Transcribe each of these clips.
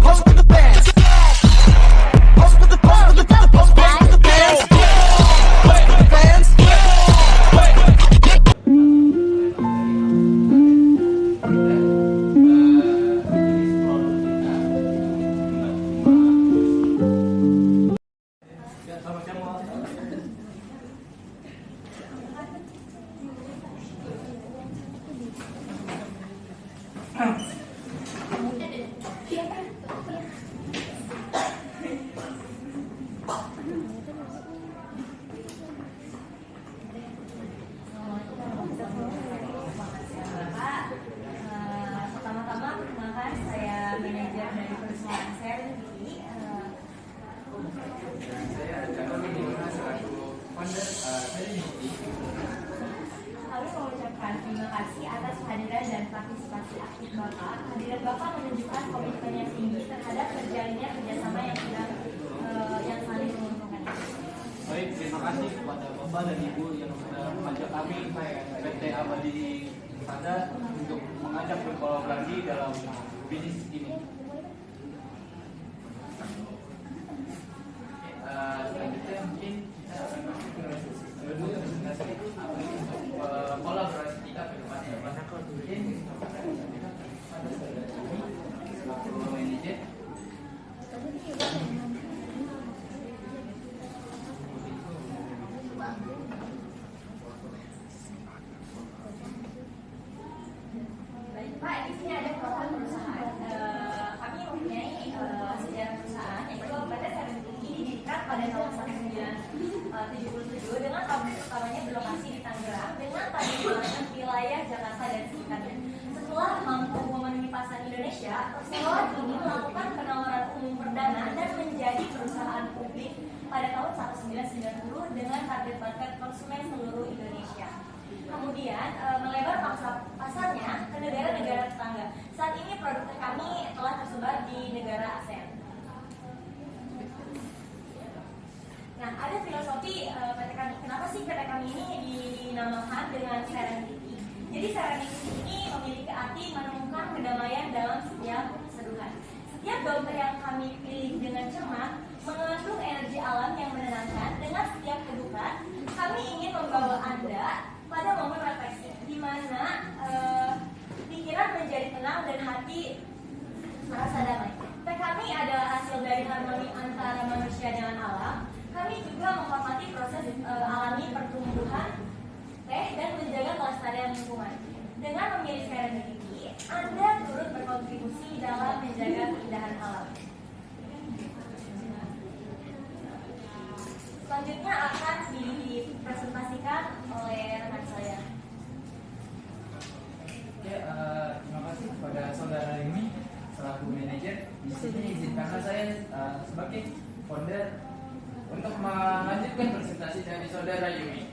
Pose for the fans. Pose for the fans. Pose for the fans. Pose for the fans. Pertama-tama perkenalkan, saya manajer dari perusahaan Sharing TV. Saya Chandra Dimana selaku founder Sharing TV. Kami mengucapkan terima kasih atas kehadiran dan partisipasi aktif Bapak. Kehadiran Bapak menunjukkan komitmen yang tinggi terhadap terjalinnya kerjasama yang saling menguntungkan. Baik, terima kasih kepada Bapak dan Ibu yang sudah mengajak kami PT Abadi Pada untuk mengajak berkolaborasi dalam bisnis ini. Selanjutnya mungkin kita akan masuk ke presentasi untuk kolaborasi kita ke depannya. Mungkin pada saudara ini selaku manajer. Baik Pak, di sini ada profil perusahaan. Kami mempunyai sejarah perusahaan, yaitu PT Sharing TV didirikan pada tahun 1977 dengan pabrik utamanya berlokasi di Tangerang dengan pembangunan wilayah Jakarta dan sekitarnya. Setelah mampu memenuhi pasar Indonesia, perseroan ini melakukan penawaran umum perdana dan menjadi perusahaan publik pada tahun 1990 dengan target market konsumen seluruh Indonesia. Kemudian melebar pasarnya ke negara-negara tetangga. Saat ini produk kami telah tersebar di negara ASEAN. Nah, ada filosofi PT kami. Kenapa sih PT kami ini dinamakan dengan Sharing TV? Jadi Sharing TV ini memiliki arti menemukan kedamaian dalam setiap seduhan. Setiap daun teh yang kami pilih dengan cermat mengandung energi alam yang menenangkan. Dengan setiap kedukan, kami ingin membawa Anda pada momen refleksi di mana pikiran menjadi tenang dan hati merasa damai. Teh kami adalah hasil dari harmoni antara manusia dengan alam. Kami juga menghormati proses alami pertumbuhan teh dan menjaga kelestarian lingkungan. Dengan memilih Sharing TV, Anda turut berkontribusi dalam menjaga keindahan alam. Selanjutnya akan dipresentasikan oleh rekan saya. Ya, terima kasih kepada saudara Rimi selaku manajer. Di sini izinkanlah saya sebagai founder untuk melanjutkan presentasi dari saudara Yumi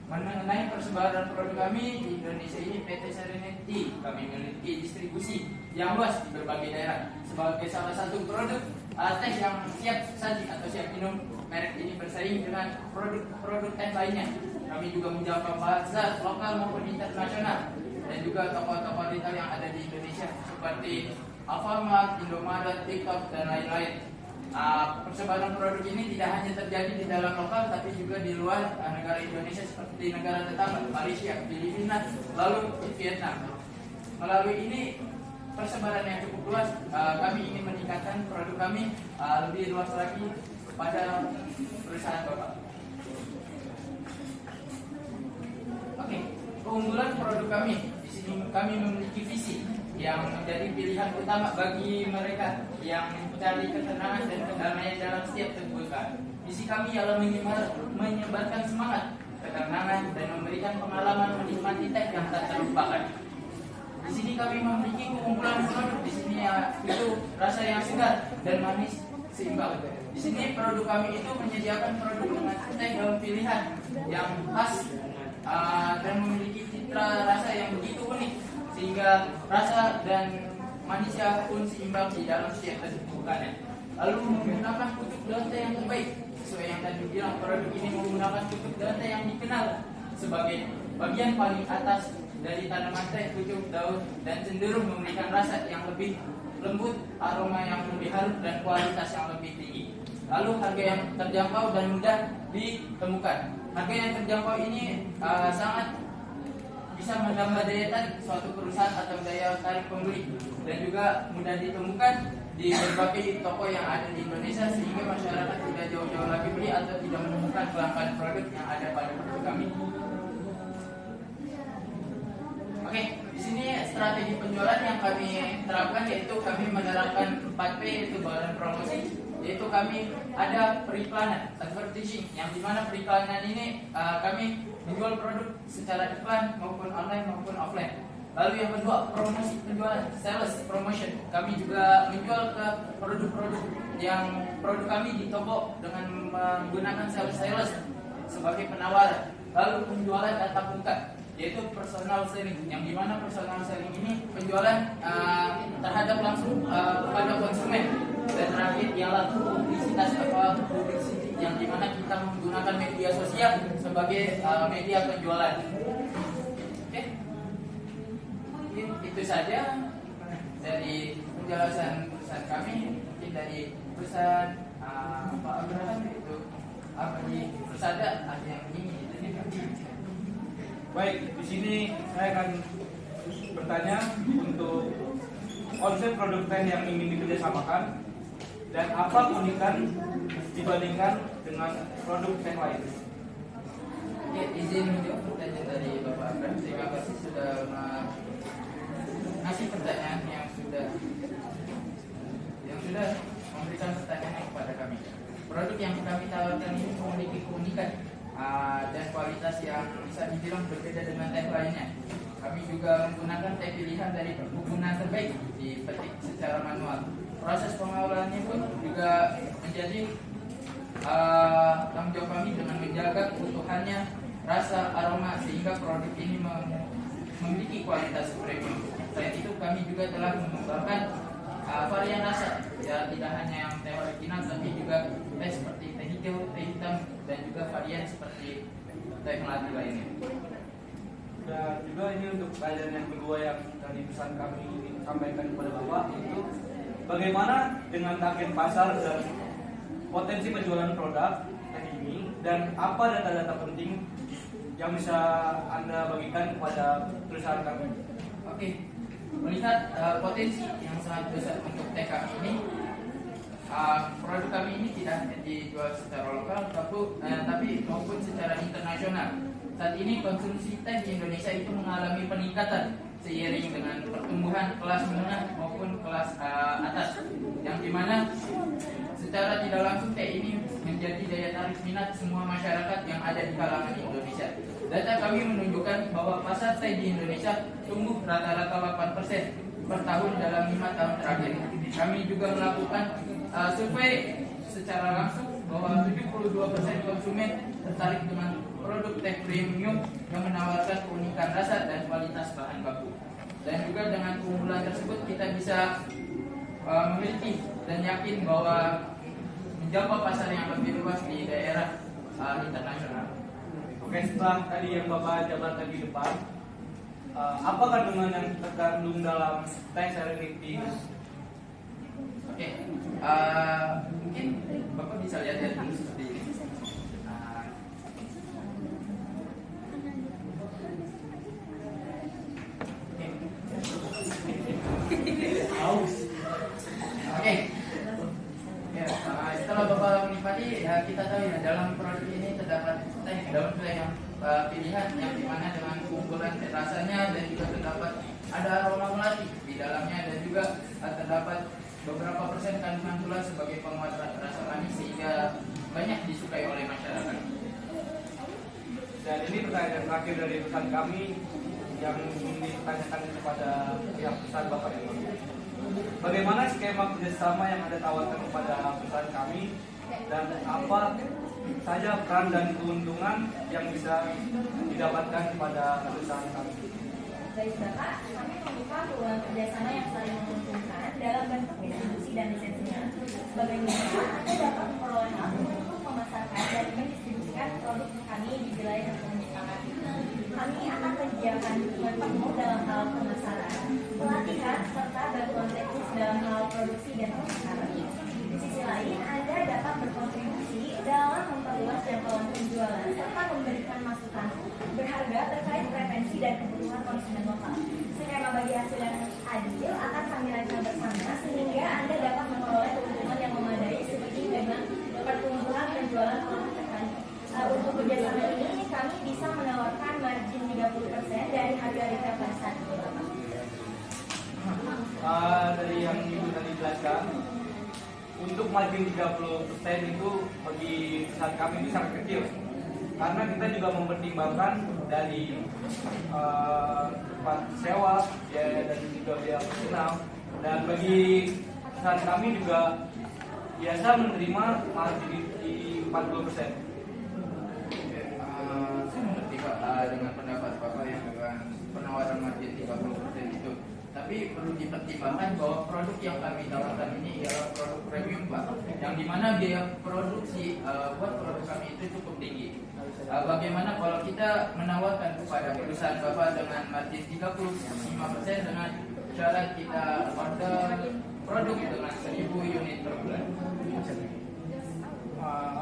mengenai persebaran produk kami di Indonesia ini. PT Serenity kami memiliki distribusi yang luas di berbagai daerah. Sebagai salah satu produk teh yang siap saji atau siap minum, merek ini bersaing dengan produk teh lainnya. Kami juga menjangkau pasar lokal maupun internasional dan juga toko-toko retail yang ada di Indonesia seperti Alfamart, Indomaret, TikTok dan lain-lain. Persebaran produk ini tidak hanya terjadi di dalam lokal tapi juga di luar negara Indonesia seperti negara tetangga Malaysia, Filipina, lalu di Vietnam. Melalui ini persebaran yang cukup luas, kami ingin meningkatkan produk kami lebih luas lagi kepada perusahaan Bapak. Oke, keunggulan produk kami. Di sini kami memiliki visi yang menjadi pilihan utama bagi mereka yang mencari ketenangan dan kedamaian dalam setiap kedudukan. Misi kami ialah menyebarkan semangat, ketenangan, dan memberikan pengalaman menikmati teh yang tak terlupakan. Di sini kami memiliki keunggulan produk. Di sini itu rasa yang segar dan manis seimbang. Di sini produk kami itu menyediakan produk dengan teh daun pilihan yang khas dan memiliki citra rasa yang begitu unik sehingga rasa dan manisnya pun seimbang di dalam setiap kedudukannya. Lalu menggunakan pucuk daun teh yang terbaik. Sesuai yang tadi bilang, produk ini menggunakan pucuk daun teh yang dikenal sebagai bagian paling atas dari tanaman teh, pucuk, daun, dan cenderung memberikan rasa yang lebih lembut, aroma yang lebih harum, dan kualitas yang lebih tinggi. Lalu harga yang terjangkau dan mudah ditemukan. Harga yang terjangkau ini sangat bisa menambah daya tarik suatu perusahaan atau daya tarik pembeli, dan juga mudah ditemukan di berbagai toko yang ada di Indonesia, sehingga masyarakat tidak jauh-jauh lagi beli atau tidak menemukan kelangkaan produk yang ada pada produk kami. Oke, di sini strategi penjualan yang kami terapkan yaitu kami menerapkan 4P, yaitu bahan promosi, yaitu kami ada periklanan, advertising, yang dimana periklanan ini kami menjual produk secara iklan maupun online maupun offline. Lalu yang kedua, promosi penjualan, sales promotion. Kami juga menjual ke produk-produk yang produk kami di toko dengan menggunakan sales sebagai penawaran. Lalu penjualan tatap muka, yaitu personal selling, yang dimana personal selling ini penjualan terhadap langsung kepada konsumen. Dan terakhir ialah publisitas atau publicity, yang dimana kita menggunakan media sosial sebagai media penjualan. Oke, itu saja dari penjelasan perusahaan kami. Mungkin dari perusahaan Pak Abraham itu apa di Persada ada yang ingin ditanyakan? Baik, di sini saya akan bertanya untuk konsep produk teh yang ingin dikerjasamakan dan apa keunikan dibandingkan dengan produk teh lain. Ya, izin menjawab pertanyaan dari Bapak Abraham. Terima kasih sudah ngasih pertanyaan yang sudah memberikan pertanyaan kepada kami. Produk yang kami tawarkan ini memiliki keunikan dan kualitas yang bisa dibilang berbeda dengan teh lainnya. Kami juga menggunakan teh pilihan dari perkebunan terbaik, dipetik secara manual. Proses pengolahannya pun juga menjadi tanggung jawab kami dengan menjaga keutuhannya, rasa, aroma, sehingga produk ini memiliki kualitas premium. Selain itu kami juga telah mengembangkan varian rasa, ya tidak hanya yang teh original, tapi juga teh seperti teh hijau, teh hitam, dan juga varian seperti teh melati lainnya. Dan juga ini untuk pertanyaan yang kedua yang dari pesan kami sampaikan kepada Bapak, itu bagaimana dengan target pasar dan potensi penjualan produk teh ini, dan apa data-data penting yang bisa Anda bagikan kepada perusahaan kami? Oke, melihat potensi yang sangat besar untuk teh kami ini, produk kami ini tidak hanya dijual secara lokal, tapi maupun secara internasional. Saat ini konsumsi teh di Indonesia itu mengalami peningkatan seiring dengan pertumbuhan kelas menengah maupun kelas atas, yang dimana secara tidak langsung teh ini menjadi daya tarik minat semua masyarakat yang ada di kalangan Indonesia. Data kami menunjukkan bahwa pasar teh di Indonesia tumbuh rata-rata 8% per tahun dalam 5 tahun terakhir. Kami juga melakukan survei secara langsung bahwa 72% konsumen tertarik dengan produk teh premium yang menawarkan keunikan rasa dan kualitas bahan baku. Dan juga dengan keunggulan tersebut kita bisa memiliki dan yakin bahwa menjangkau pasar yang lebih luas di daerah internasional. Oke, setelah tadi yang Bapak jabarkan di depan, apa kandungan yang terkandung dalam teh Serenity? Oke, mungkin Bapak bisa lihat ya dulu seperti ini. Oke. Ya, setelah Bapak menikmati, ya kita tahu ya dalam produk ini terdapat teh daun teh yang pilihan, yang dimana dengan keunggulan rasanya, dan juga terdapat ada aroma melati di dalamnya, dan juga terdapat beberapa persen kandungan gula sebagai penguat rasa manis, sehingga banyak disukai oleh masyarakat. Dan ini pertanyaan terakhir dari pesan kami yang ingin ditanyakan kepada pihak perusahaan Bapak ini. Bagaimana skema kerjasama yang Anda tawarkan kepada perusahaan kami, dan apa saja peran dan keuntungan yang bisa didapatkan kepada perusahaan kami? Baik Bapak, kami membuka peluang kerjasama yang saling menguntungkan dalam bentuk distribusi dan lisensinya. Sebagai mitra, Anda dapat memperoleh hak untuk memasarkan dan mendistribusikan produk kami di wilayah yang kami sepakati. Kami akan menyediakan dukungan penuh dalam hal pemasaran, pelatihan, serta bantuan teknis dalam hal produksi dan pemasaran. Di sisi lain, Anda dapat berkontribusi dalam memperluas jangkauan penjualan serta memberikan masukan berharga terkait preferensi dan kebutuhan konsumen lokal. Skema bagi hasil yang adil akan kami rancang bersama sehingga Anda dapat memperoleh keuntungan yang memadai seperti dengan pertumbuhan penjualan produk terkait. Untuk kerjasama ini kami bisa menawarkan margin 30% dari harga retail pasar. Dari yang Ibu tadi jelaskan, untuk margin 30% itu bagi perusahaan kami itu sangat kecil. Karena kita juga mempertimbangkan dari tempat sewa, biaya dan juga biaya personal. Dan bagi perusahaan kami juga biasa menerima margin di 40%. Saya mengerti Pak dengan pendapat Bapak yang dengan penawaran margin 30% itu. Tapi perlu dipertimbangkan bahwa produk yang kami tawarkan ini ialah produk premium Pak, yang dimana biaya produksi buat produk kami itu cukup tinggi. Bagaimana kalau kita menawarkan kepada perusahaan Bapak dengan margin 35% dengan syarat kita order produk dengan 1000 unit per bulan?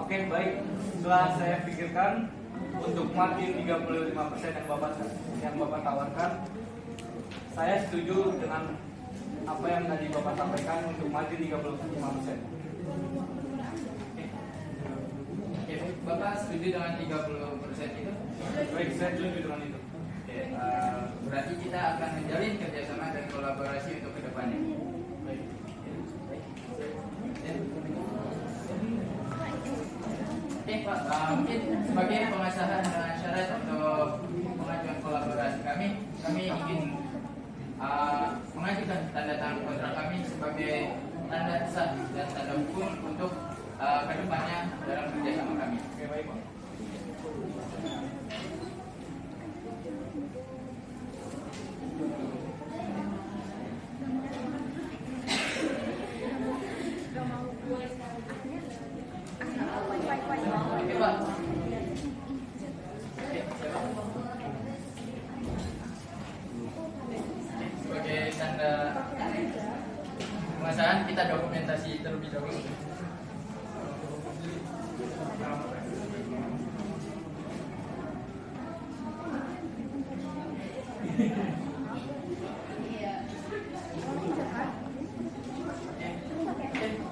Oke, baik. Setelah saya pikirkan, untuk margin 35% yang Bapak tawarkan, saya setuju dengan apa yang tadi Bapak sampaikan untuk margin 35%. Oke, Bapak setuju dengan 30% itu? Baik, saya setuju dengan itu. Oke, berarti kita akan menjalin kerjasama dan kolaborasi untuk kedepannya. Baik. Oke Pak, mungkin sebagai pengesahan dengan syarat untuk pengajuan kolaborasi kami ingin mengajukan tanda tangan kontrak kami sebagai tanda sah dan tanda hukum untuk kedepannya dalam kerjasama kami. Oke, baik Pak. Oke Pak. Sebagai tanda pengesahan kita dokumentasi terlebih dahulu.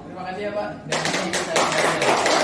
Terima kasih ya Pak. Dan ini saya